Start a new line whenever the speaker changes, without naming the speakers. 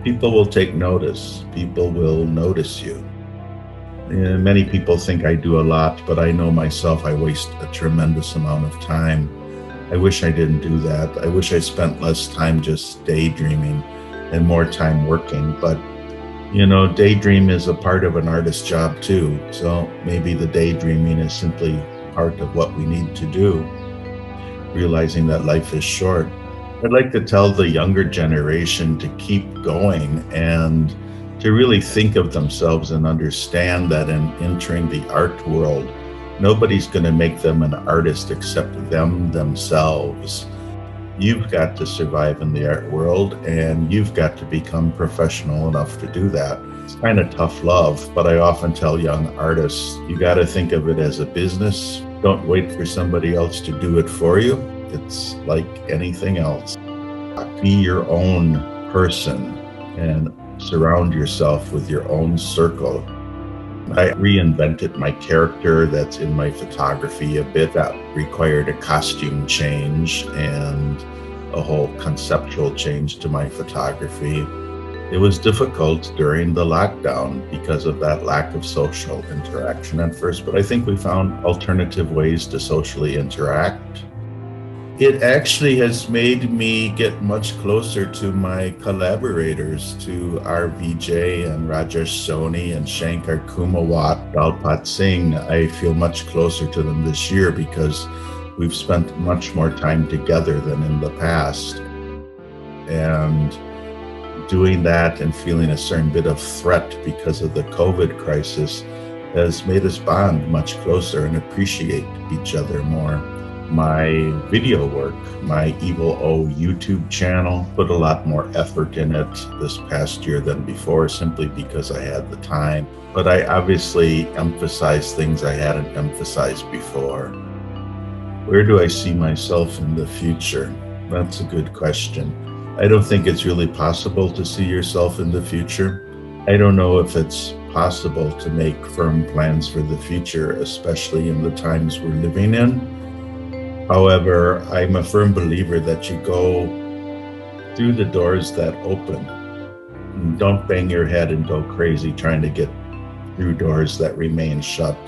People will take notice. People will notice you. Many people think I do a lot, but I know myself I waste a tremendous amount of time. I wish I didn't do that. I wish I spent less time just daydreaming and more time working. But, daydream is a part of an artist's job too. So maybe the daydreaming is simply part of what we need to do, realizing that life is short. I'd like to tell the younger generation to keep going and to really think of themselves and understand that in entering the art world, nobody's going to make them an artist except them themselves. You've got to survive in the art world, and you've got to become professional enough to do that. It's kind of tough love, but I often tell young artists, you got to think of it as a business. Don't wait for somebody else to do it for you. It's like anything else. Be your own person and surround yourself with your own circle. I reinvented my character that's in my photography a bit. That required a costume change and a whole conceptual change to my photography. It was difficult during the lockdown because of that lack of social interaction at first, but I think we found alternative ways to socially interact. It actually has made me get much closer to my collaborators, to our Vijay and Rajesh Soni and Shankar Kumawat, Dalpat Singh. I feel much closer to them this year because we've spent much more time together than in the past. And doing that and feeling a certain bit of threat because of the COVID crisis has made us bond much closer and appreciate each other more. My video work, my Evil O YouTube channel, put a lot more effort in it this past year than before, simply because I had the time. But I obviously emphasize things I hadn't emphasized before. Where do I see myself in the future? That's a good question. I don't think it's really possible to see yourself in the future. I don't know if it's possible to make firm plans for the future, especially in the times we're living in. However, I'm a firm believer that you go through the doors that open. Don't bang your head and go crazy trying to get through doors that remain shut.